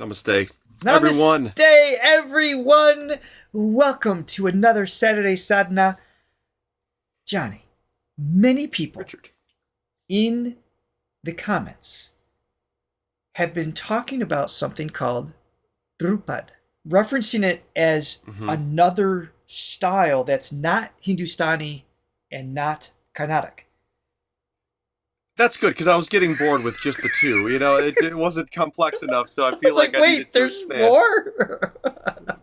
Namaste, Namaste, everyone. Welcome to another Saturday Sadhana. Johnny, many people in the comments have been talking about something called Dhrupad, referencing it as another style that's not Hindustani and not Carnatic. That's good, because I was getting bored with just the two. It wasn't complex enough, so I feel like I needed to expand. There's more?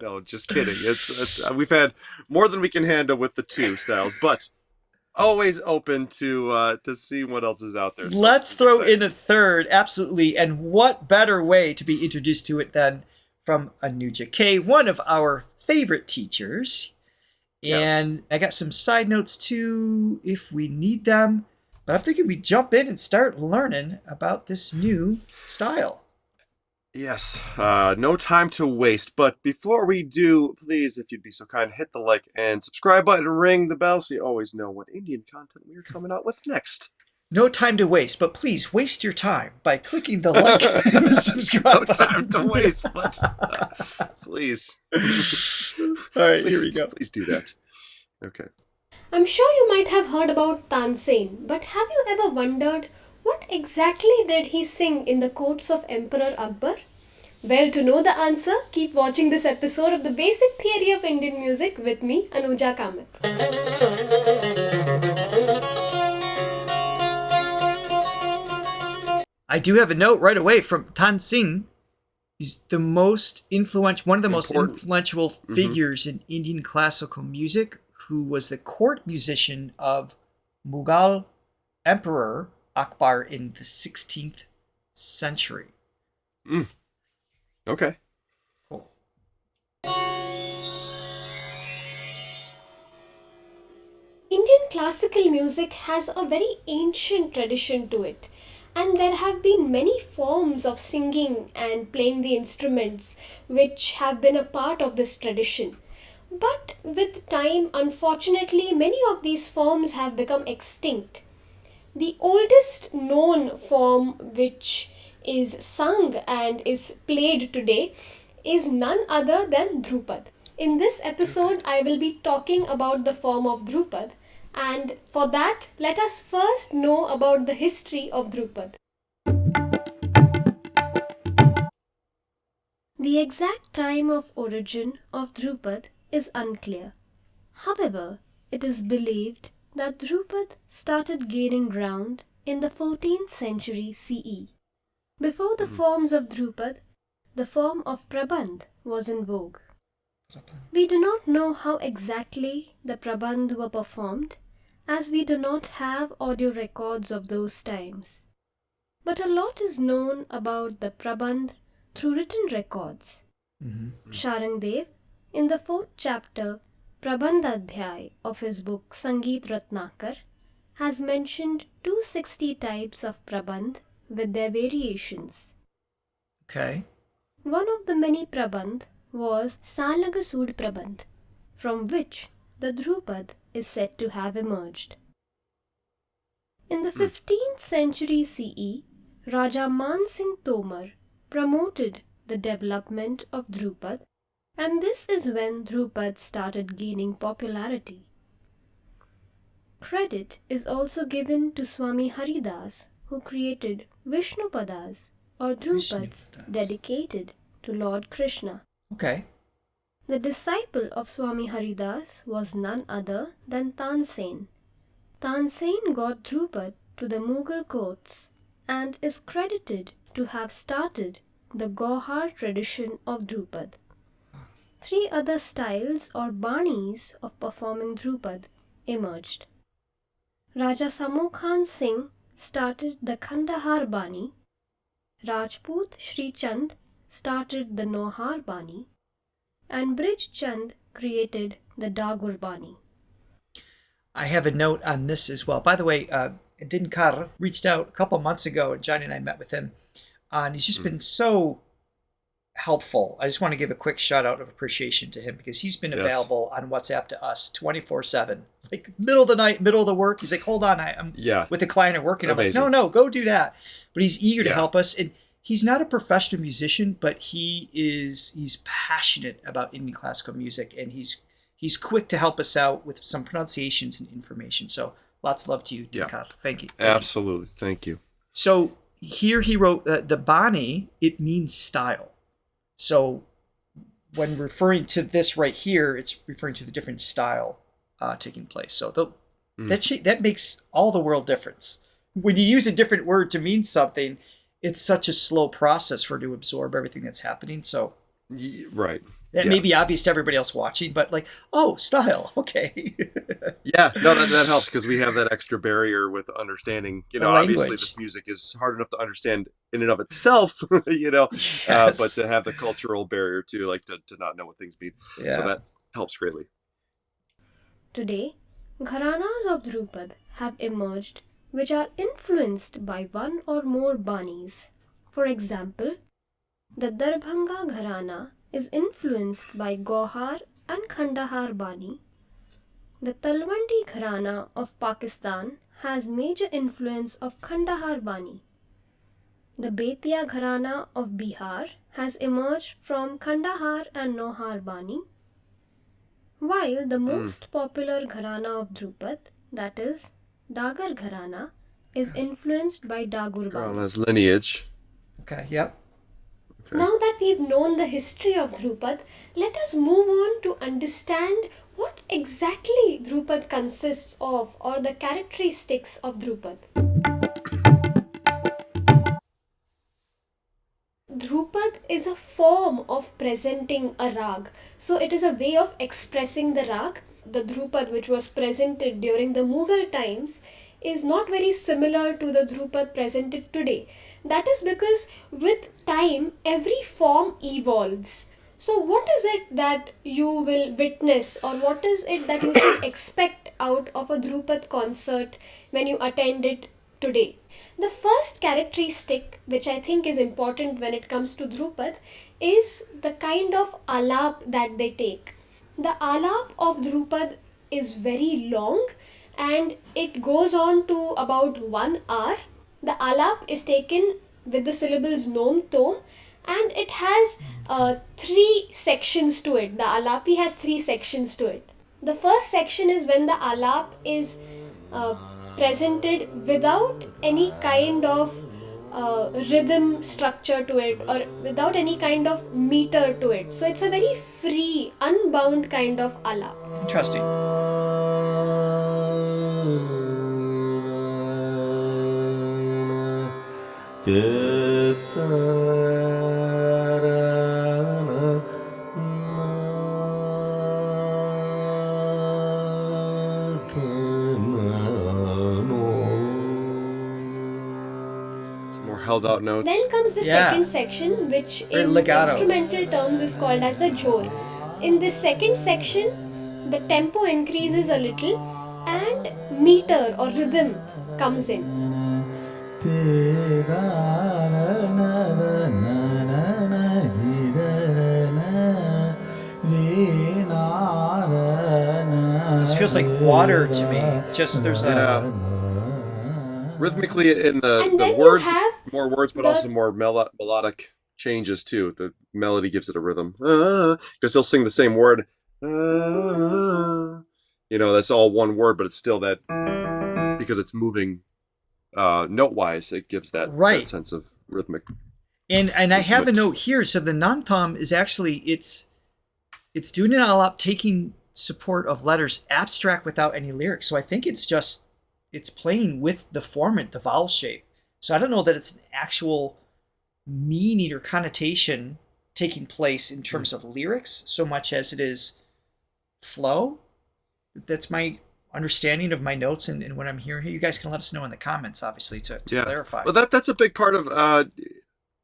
No, just kidding. We've had more than we can handle with the two styles, but always open to see what else is out there. So Let's throw in a third, absolutely. And what better way to be introduced to it than from Anuja K, one of our favorite teachers. Yes. And I got some side notes too, if we need them. But I'm thinking we jump in and start learning about this new style. Yes, no time to waste. But before we do, please, if you'd be so kind, hit the like and subscribe button and ring the bell so you always know what Indian content we're coming out with next. No time to waste, but please waste your time by clicking the like and the subscribe button. No time to waste, but please. All right, here we go. Please do that. Okay. I'm sure you might have heard about Tansen, but have you ever wondered what exactly did he sing in the courts of Emperor Akbar? Well, to know the answer, keep watching this episode of The Basic Theory of Indian Music with me, Anuja K. I do have a note right away from Tansen. He's the most influential, one of the most influential figures in Indian classical music, who was the court musician of Mughal Emperor Akbar in the 16th century. Okay. Cool. Indian classical music has a very ancient tradition to it, and there have been many forms of singing and playing the instruments which have been a part of this tradition. But with time, unfortunately, many of these forms have become extinct. The oldest known form which is sung and is played today is none other than Dhrupad. In this episode, I will be talking about the form of Dhrupad, and for that, let us first know about the history of Dhrupad. The exact time of origin of Dhrupad is unclear. However, it is believed that Dhrupad started gaining ground in the 14th century CE. Before the forms of Dhrupad, the form of Prabandh was in vogue. We do not know how exactly the Prabandh were performed, as we do not have audio records of those times. But a lot is known about the Prabandh through written records. Sharangdev, in the 4th chapter, Prabandhadhyay of his book Sangeet Ratnakar, has mentioned 260 types of Prabandh with their variations. Okay. One of the many Prabandh was Salagasud Prabandh, from which the Dhrupad is said to have emerged. In the 15th century CE, Raja Man Singh Tomar promoted the development of Dhrupad, and this is when Dhrupad started gaining popularity. Credit is also given to Swami Haridas, who created Vishnupadas or Dhrupads dedicated to Lord Krishna. Okay. The disciple of Swami Haridas was none other than Tansen. Tansen got Dhrupad to the Mughal courts and is credited to have started the Gohar tradition of Dhrupad. 3 other styles or banis of performing Dhrupad emerged. Raja Samo Khan Singh started the Kandahar Bani, Rajput Shri Chand started the Nohar Bani, and Brij Chand created the Dagur Bani. I have a note on this as well. By the way, Dinkar reached out a couple months ago, and Johnny and I met with him, and he's just been so helpful. I just want to give a quick shout out of appreciation to him because he's been available on WhatsApp to us 24/7. Like middle of the night, middle of the work. He's like, hold on, I'm with the client and working. I'm like, no, go do that. But he's eager to help us. And he's not a professional musician, but he's passionate about Indian classical music, and he's quick to help us out with some pronunciations and information. So lots of love to you, Dinkar. Thank you. Absolutely. Thank you. So here he wrote the Bani, it means style. So when referring to this right here, it's referring to the different style taking place. So that makes all the world difference. When you use a different word to mean something, it's such a slow process for it to absorb everything that's happening. So right. That may be obvious to everybody else watching, but like, oh, style, okay. Yeah, no, that helps because we have that extra barrier with understanding. Obviously this music is hard enough to understand in and of itself, Yes. but to have the cultural barrier too, like to not know what things mean. Yeah. So that helps greatly. Today, gharanas of Dhrupad have emerged which are influenced by one or more banis. For example, the Darbhanga Gharana is influenced by Gauhar and Khandahar Bani. The Talwandi Gharana of Pakistan has major influence of Khandahar Bani. The Betia Gharana of Bihar has emerged from Khandahar and Nohar Bani, while the most popular Gharana of Dhrupad, that is Dagar Gharana, is influenced by Dagur Bani. Gharanas lineage. Okay, yep. Okay. Now that we've known the history of Dhrupad, let us move on to understand what exactly Dhrupad consists of, or the characteristics of Dhrupad. Dhrupad is a form of presenting a rag. So it is a way of expressing the rag. The Dhrupad which was presented during the Mughal times is not very similar to the Dhrupad presented today. That is because with time, every form evolves. So what is it that you will witness, or what is it that you should expect out of a Dhrupad concert when you attend it today? The first characteristic which I think is important when it comes to Dhrupad is the kind of alap that they take. The alap of Dhrupad is very long and it goes on to about 1 hour. The alap is taken with the syllables nom, tom, and it has 3 sections to it. The alapi has 3 sections to it. The first section is when the alap is presented without any kind of rhythm structure to it, or without any kind of meter to it. So it's a very free, unbound kind of alap. Interesting. More held out notes. Then comes the second section, which in instrumental terms is called as the jor. In this second section, the tempo increases a little and meter or rhythm comes in. This feels like water to me. Just there's a rhythmically in the words, more words, but also more melodic changes too. The melody gives it a rhythm because they'll sing the same word. That's all one word, but it's still that because it's moving note wise. It gives that sense of rhythmic. And I have a note here. So the nantam is actually it's doing it all up, taking support of letters abstract without any lyrics. So I think it's playing with the formant, the vowel shape. So I don't know that it's an actual meaning or connotation taking place in terms of lyrics so much as it is flow. That's my understanding of my notes and what I'm hearing here. You guys can let us know in the comments, obviously, to clarify. Well, that's a big part of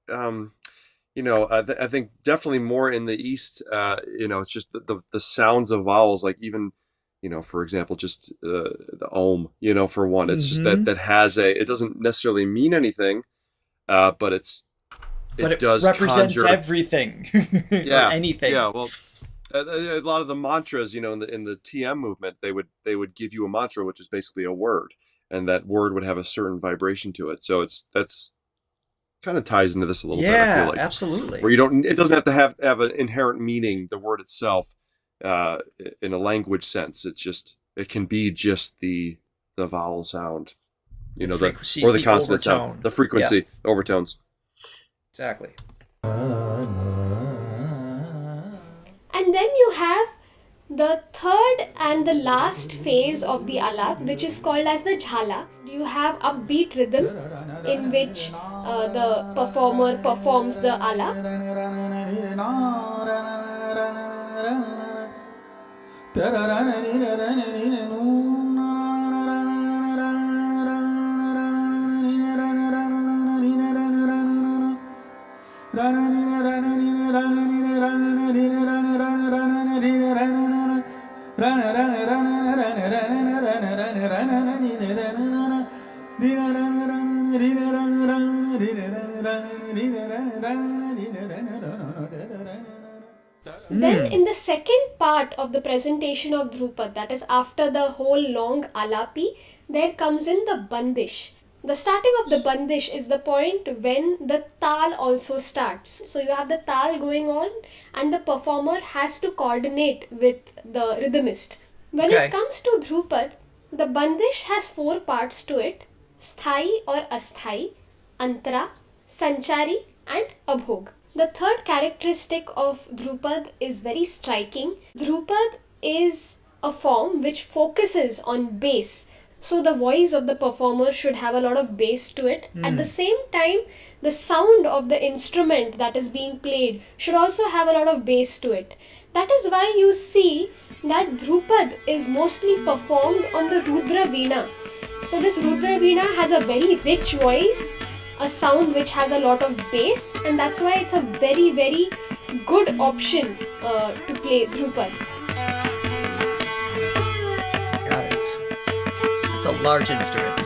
I think definitely more in the East, it's just the sounds of vowels, like even, for example, just the om, for one, it's just that has it doesn't necessarily mean anything, but it does represents conjure everything. Yeah. Or anything. Yeah. Well, a lot of the mantras, in the TM movement, they would give you a mantra, which is basically a word, and that word would have a certain vibration to it. So that's kind of ties into this a little bit, I feel like. Absolutely. Where it doesn't have to have an inherent meaning, the word itself, in a language sense. It can be just the vowel sound, The or frequencies, the the consonant overtone. sound, the frequency, overtones. Exactly. And then you have the third and the last phase of the alap, which is called as the jhala. You have upbeat rhythm in which the performer performs the alap. Then in the second part of the presentation of Dhrupad, that is after the whole long alapi, there comes in the bandish. The starting of the bandish is the point when the tal also starts. So you have the tal going on and the performer has to coordinate with the rhythmist. When it comes to Dhrupad, the bandish has 4 parts to it: sthai or asthai, antara, sanchari and abhog. The third characteristic of Dhrupad is very striking. Dhrupad is a form which focuses on bass. So the voice of the performer should have a lot of bass to it. At the same time, the sound of the instrument that is being played should also have a lot of bass to it. That is why you see that Dhrupad is mostly performed on the Rudra Veena. So this Rudra Veena has a very rich voice, a sound which has a lot of bass, and that's why it's a very, very good option to play Dhrupad. It's a large instrument.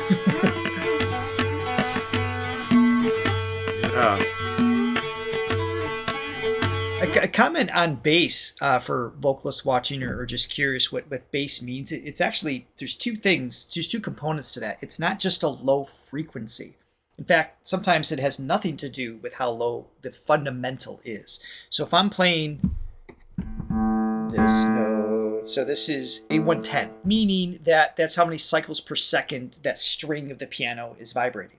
A comment on bass for vocalists watching or just curious what bass means. It's actually, there's two components to that. It's not just a low frequency. In fact, sometimes it has nothing to do with how low the fundamental is. So if I'm playing this note, so this is a 110, meaning that that's how many cycles per second that string of the piano is vibrating.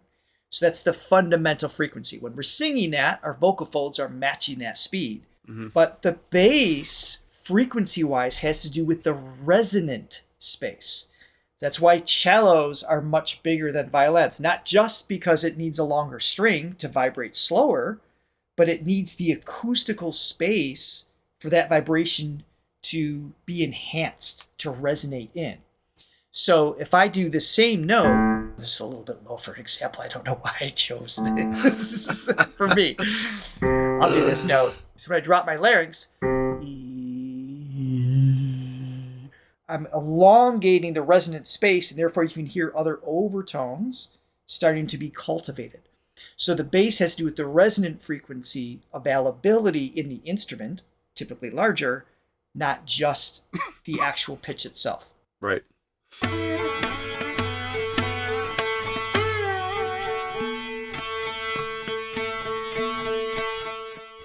So that's the fundamental frequency. When we're singing that, our vocal folds are matching that speed. Mm-hmm. But the bass, frequency-wise, has to do with the resonant space. That's why cellos are much bigger than violins, not just because it needs a longer string to vibrate slower, but it needs the acoustical space for that vibration to be enhanced, to resonate in. So if I do the same note, this is a little bit low for example, I don't know why I chose this for me. I'll do this note. So when I drop my larynx, I'm elongating the resonant space, and therefore you can hear other overtones starting to be cultivated. So the bass has to do with the resonant frequency availability in the instrument, typically larger, not just the actual pitch itself. Right.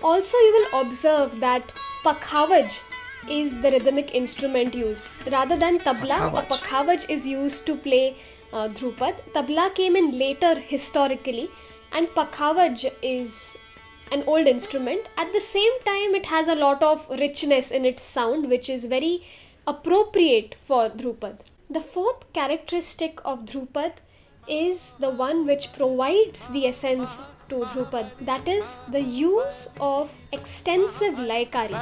Also, you will observe that pakhavaj is the rhythmic instrument used. Rather than tabla, a pakhavaj is used to play Dhrupad. Tabla came in later historically, and pakhavaj is an old instrument. At the same time, it has a lot of richness in its sound, which is very appropriate for Dhrupad. The fourth characteristic of Dhrupad is the one which provides the essence to Dhrupad, that is the use of extensive laikari.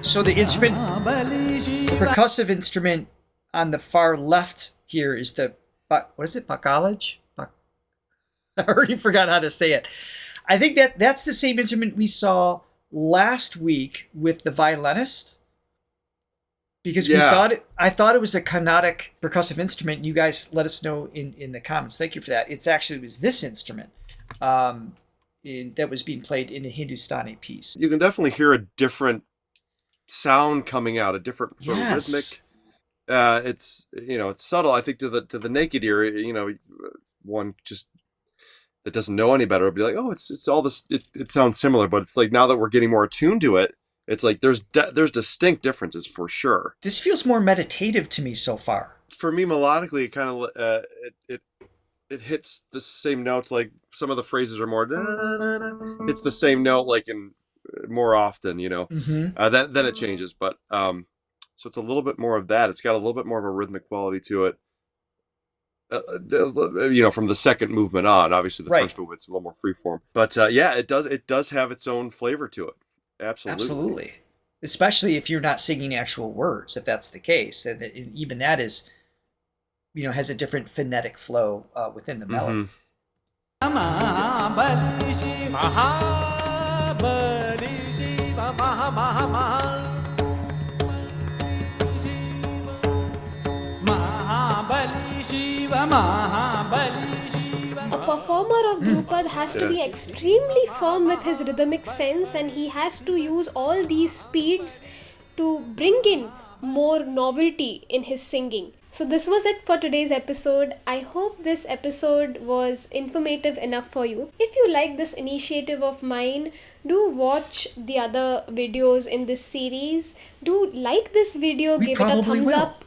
So the instrument, the percussive instrument on the far left here is the, what is it, bakalaj? I already forgot how to say it. I think that's the same instrument we saw last week with the violinist. Because I thought it was a Carnatic percussive instrument. You guys let us know in the comments. Thank you for that. It actually was this instrument that was being played in a Hindustani piece. You can definitely hear a different sound coming out, a different sort of rhythmic It's it's subtle. I think to the naked ear, one just that doesn't know any better would be like, oh, it's all this. It sounds similar, but it's like now that we're getting more attuned to it, it's like there's distinct differences for sure. This feels more meditative to me so far. For me, melodically, it kind of it hits the same notes. Like some of the phrases are more it's the same note like in more often. Then it changes, but so it's a little bit more of that. It's got a little bit more of a rhythmic quality to it. From the second movement on. Obviously, the first movement's a little more freeform. But yeah, it does have its own flavor to it. Absolutely. Especially if you're not singing actual words, if that's the case, and even that is, has a different phonetic flow within the melody. A performer of Dhrupad has to be extremely firm with his rhythmic sense, and he has to use all these speeds to bring in more novelty in his singing. So this was it for today's episode. I hope this episode was informative enough for you. If you like this initiative of mine, do watch the other videos in this series. Do like this video, give it a thumbs up,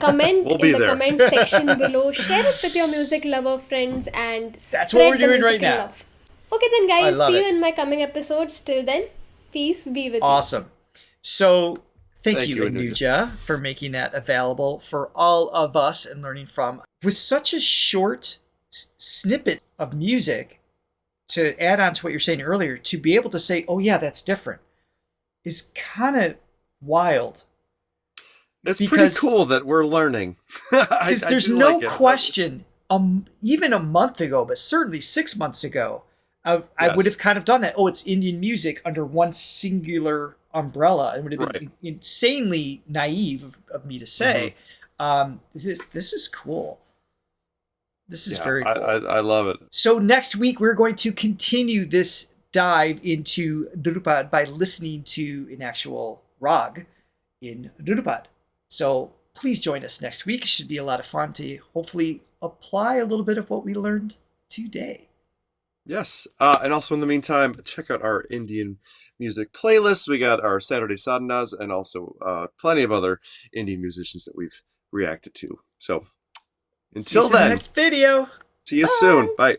comment in the comment section below, share it with your music lover friends, and that's what we're doing right now. Love. Okay then guys, see you in my coming episodes. Till then, peace be with you. Awesome. So Thank you, Anuja, for making that available for all of us and learning from. With such a short snippet of music, to add on to what you're saying earlier, to be able to say, oh yeah, that's different, is kind of wild. It's pretty cool that we're learning. Because there's no question, even a month ago, but certainly 6 months ago, I would have kind of done that. Oh, it's Indian music under one singular umbrella. It would have been insanely naive of me to say. This is cool. This is very cool. I love it. So next week we're going to continue this dive into Dhrupad by listening to an actual rag in Dhrupad. So please join us next week. It should be a lot of fun to hopefully apply a little bit of what we learned today. Yes. And also in the meantime, check out our Indian music playlists. We got our Saturday Sadhanas and also plenty of other Indian musicians that we've reacted to. So until then, next video. See you soon. Bye.